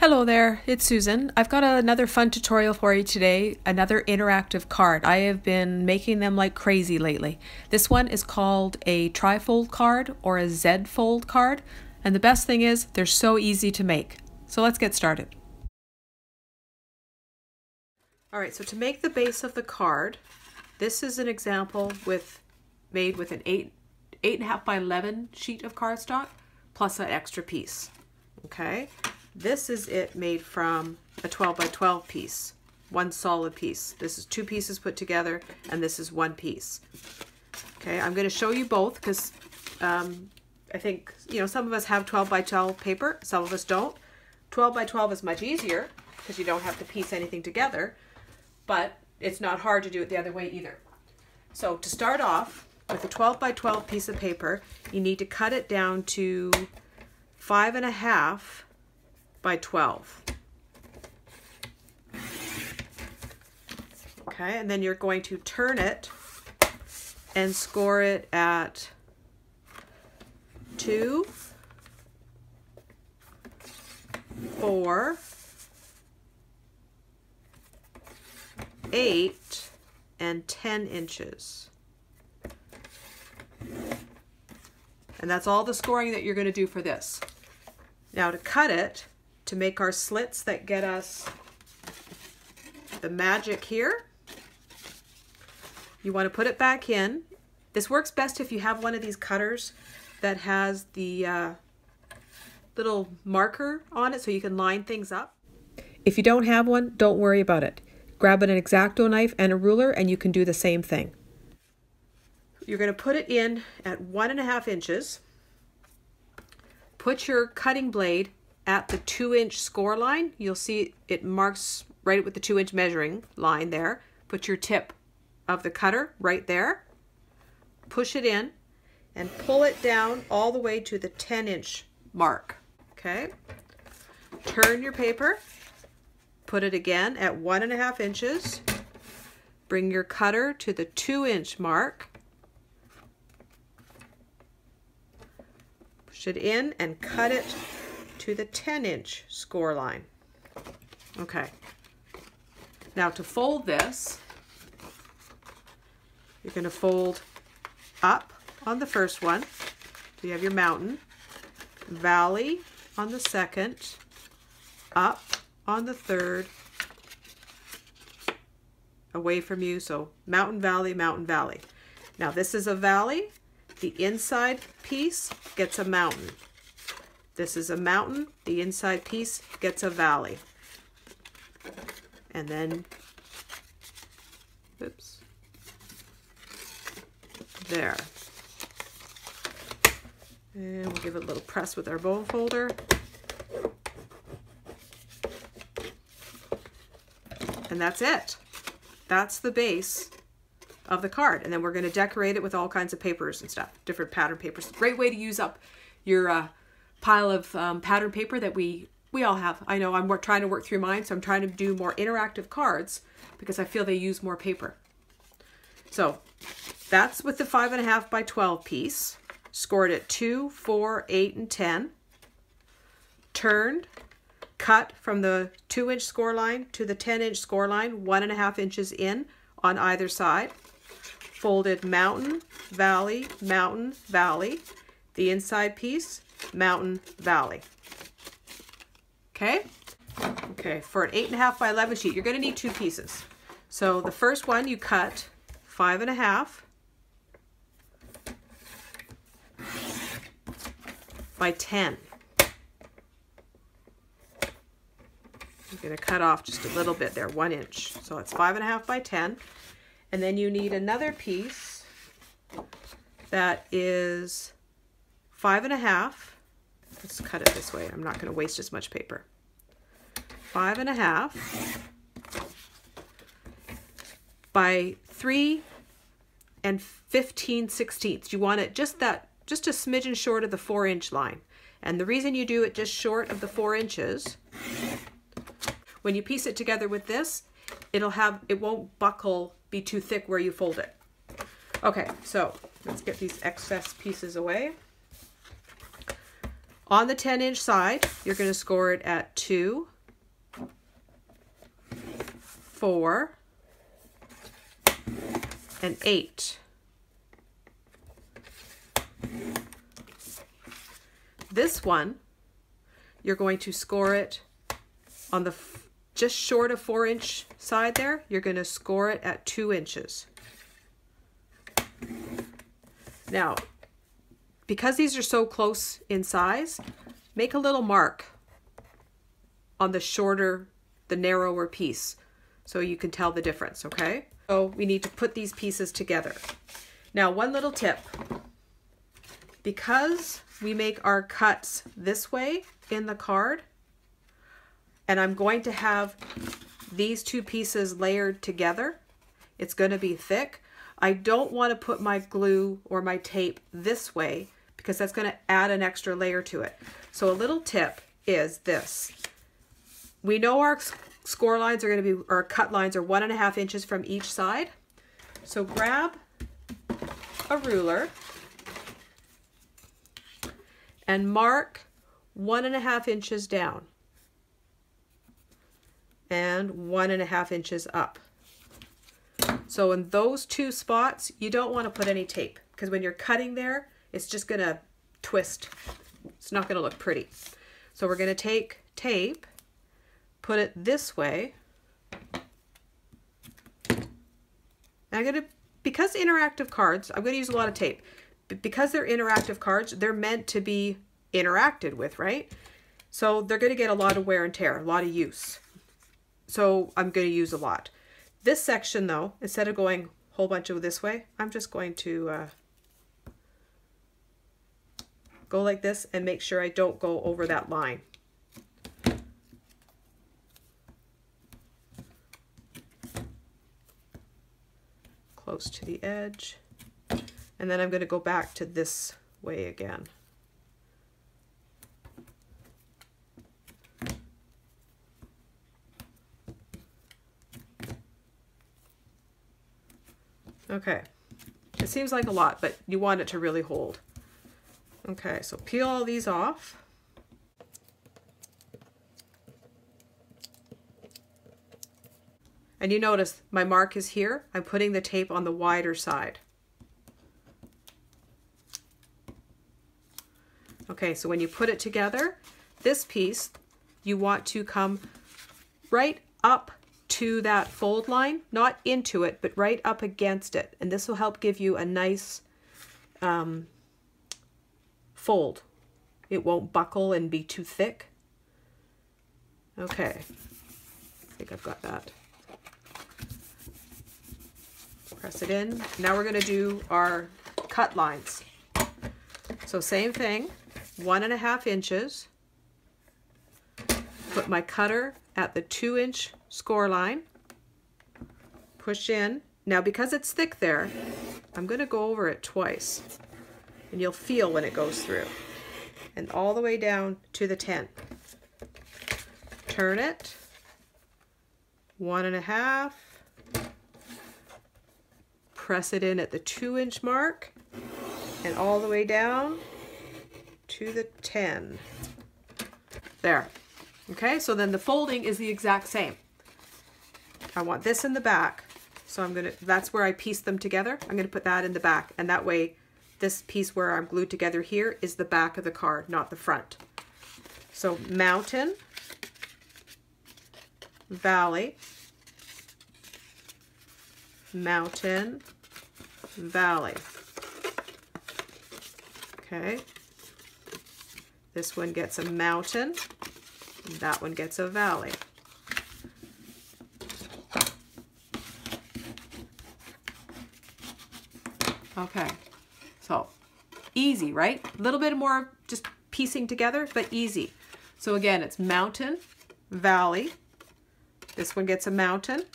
Hello there, it's Susan. I've got another fun tutorial for you today, another interactive card. I have been making them like crazy lately. This one is called a trifold card or a Z-fold card, and the best thing is they're so easy to make. So let's get started. Alright, so to make the base of the card, this is an example made with an 8.5 by 11 sheet of cardstock plus an extra piece. Okay. This is it made from a 12 by 12 piece, one solid piece. This is two pieces put together, and this is one piece. Okay, I'm going to show you both because I think, some of us have 12 by 12 paper, some of us don't. 12 by 12 is much easier because you don't have to piece anything together, but it's not hard to do it the other way either. So to start off with a 12 by 12 piece of paper, you need to cut it down to 5.5 by 12. Okay, and then you're going to turn it and score it at 2, 4, 8, and 10 inches. And that's all the scoring that you're going to do for this. Now to cut it, to make our slits that get us the magic here, you want to put it back in. This works best if you have one of these cutters that has the little marker on it so you can line things up. If you don't have one, don't worry about it. Grab an X-Acto knife and a ruler and you can do the same thing. You're going to put it in at 1.5 inches. Put your cutting blade at the 2-inch score line. You'll see it marks right with the 2-inch measuring line there. Put your tip of the cutter right there. Push it in and pull it down all the way to the 10-inch mark. Okay. Turn your paper. Put it again at 1.5 inches. Bring your cutter to the 2-inch mark. Push it in and cut it to the 10-inch score line. Okay. Now to fold this, you're going to fold up on the first one. So you have your mountain, valley on the second, up on the third, away from you. So mountain, valley, mountain, valley. Now this is a valley. The inside piece gets a mountain. This is a mountain. The inside piece gets a valley. And then, oops, there. And we'll give it a little press with our bone folder. And that's it. That's the base of the card. And then we're going to decorate it with all kinds of papers and stuff, different pattern papers. Great way to use up your pile of pattern paper that we all have. I know I'm trying to work through mine, so I'm trying to do more interactive cards because I feel they use more paper. So that's with the 5.5 by 12 piece. Scored at 2, 4, 8, and 10. Turned, cut from the 2-inch score line to the 10-inch score line, 1.5 inches in on either side. Folded mountain, valley, mountain, valley. The inside piece, mountain, valley. Okay? Okay, for an 8.5 by 11 sheet, you're going to need two pieces. So the first one you cut 5.5 by 10. You're going to cut off just a little bit there, 1 inch. So it's 5.5 by 10. And then you need another piece that is 5.5. Let's cut it this way. I'm not going to waste as much paper. 5.5 by 3 and 15/16. You want it just a smidgen short of the 4-inch line. And the reason you do it just short of the 4 inches, when you piece it together with this, it won't buckle, be too thick where you fold it. Okay, so let's get these excess pieces away. On the 10-inch side, you're going to score it at 2, 4, and 8. This one, you're going to score it on the just short of 4-inch side there. You're going to score it at 2 inches. Now, because these are so close in size, make a little mark on the shorter, the narrower piece so you can tell the difference, okay? So we need to put these pieces together. Now, one little tip. Because we make our cuts this way in the card, and I'm going to have these two pieces layered together, it's going to be thick. I don't want to put my glue or my tape this way because that's going to add an extra layer to it. So a little tip is this. We know our score lines are going to be, or cut lines are 1.5 inches from each side. So grab a ruler and mark 1.5 inches down and 1.5 inches up. So in those two spots, you don't want to put any tape because when you're cutting there, it's just going to twist. It's not going to look pretty. So we're going to take tape, put it this way. And I'm going to, because interactive cards, I'm going to use a lot of tape. But because they're interactive cards, they're meant to be interacted with, right? So they're going to get a lot of wear and tear, a lot of use. So I'm going to use a lot. This section though, instead of going a whole bunch of this way, I'm just going to go like this and make sure I don't go over that line. Close to the edge. And then I'm going to go back to this way again. Okay, it seems like a lot, but you want it to really hold. Okay, so peel all these off. And you notice my mark is here. I'm putting the tape on the wider side. Okay, so when you put it together, this piece, you want to come right up to that fold line, not into it, but right up against it. And this will help give you a nice fold. It won't buckle and be too thick. Okay, I think I've got that. Press it in. Now we're going to do our cut lines. So same thing, 1.5 inches. Put my cutter at the 2-inch score line. Push in. Now because it's thick there, I'm going to go over it twice. And you'll feel when it goes through. And all the way down to the 10. Turn it. 1.5. Press it in at the 2-inch mark. And all the way down to the 10. There. Okay, so then the folding is the exact same. I want this in the back, so I'm gonna, that's where I piece them together. I'm gonna put that in the back, and that way this piece where I'm glued together here is the back of the card, not the front. So mountain, valley, mountain, valley. Okay, this one gets a mountain, and that one gets a valley. Okay, so easy, right? A little bit more just piecing together, but easy. So again, it's mountain, valley. This one gets a mountain,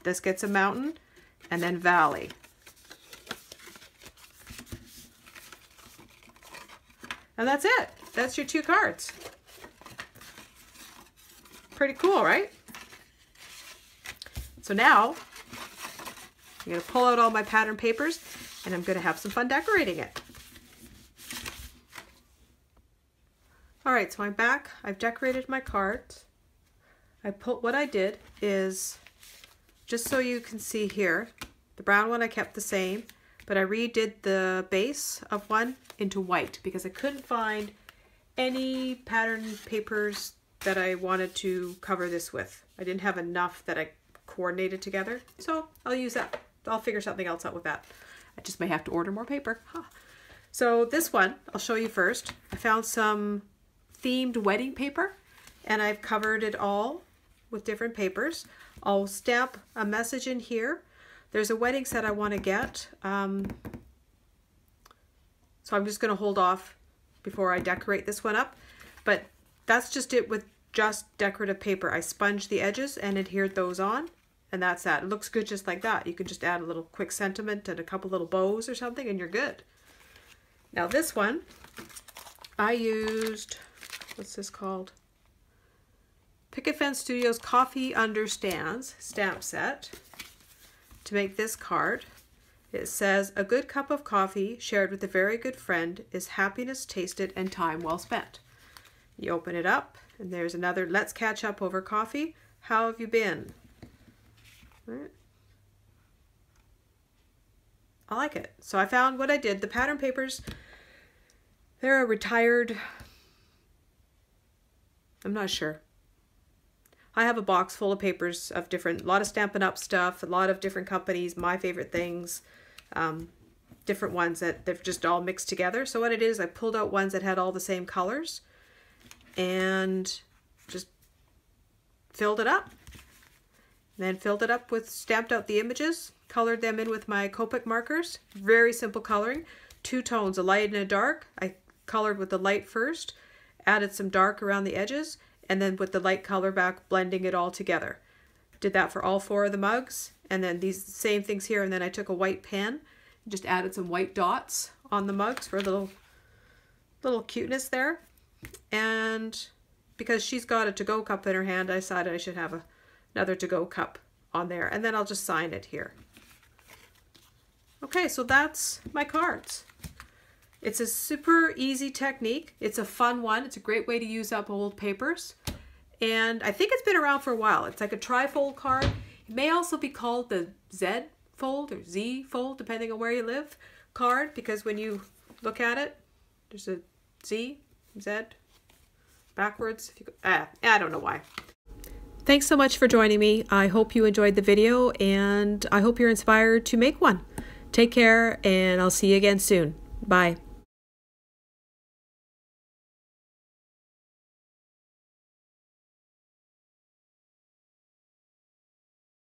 this gets a mountain, and then valley. And that's it. That's your 2 cards. Pretty cool, right? So now, I'm going to pull out all my pattern papers and I'm going to have some fun decorating it. All right, so I'm back. I've decorated my cards. What I did is just so you can see here, the brown one I kept the same, but I redid the base of one into white because I couldn't find any pattern papers that I wanted to cover this with. I didn't have enough that I coordinated together, so I'll use that. I'll figure something else out with that. I just may have to order more paper. Huh. So this one, I'll show you first. I found some themed wedding paper and I've covered it all with different papers. I'll stamp a message in here. There's a wedding set I want to get. So I'm just going to hold off before I decorate this one up. But that's just it with just decorative paper. I sponged the edges and adhered those on. And that's that. It looks good just like that. You can just add a little quick sentiment and a couple little bows or something and you're good. Now this one, I used, what's this called? Picket Fence Studios Coffee Understands stamp set to make this card. It says, a good cup of coffee shared with a very good friend is happiness tasted and time well spent. You open it up and there's another, let's catch up over coffee. How have you been? Right. I like it. So I found what I did. The pattern papers, they're a retired, I'm not sure. I have a box full of papers of different, a lot of Stampin' Up! Stuff, a lot of different companies, my favorite things, different ones that they've just all mixed together. So what it is, I pulled out ones that had all the same colors and just filled it up. Then filled it up with, stamped out the images, colored them in with my Copic markers. Very simple coloring. 2 tones, a light and a dark. I colored with the light first, added some dark around the edges, and then with the light color back, blending it all together. Did that for all 4 of the mugs, and then these same things here, and then I took a white pen, just added some white dots on the mugs for a little cuteness there. And because she's got a to-go cup in her hand, I decided I should have another to-go cup on there, and then I'll just sign it here. Okay, so that's my cards. It's a super easy technique. It's a fun one. It's a great way to use up old papers. And I think it's been around for a while. It's like a tri-fold card. It may also be called the Z fold or Z fold, depending on where you live, card, because when you look at it, there's a Z, Z, backwards. If you go, I don't know why. Thanks so much for joining me. I hope you enjoyed the video and I hope you're inspired to make one. Take care and I'll see you again soon. Bye.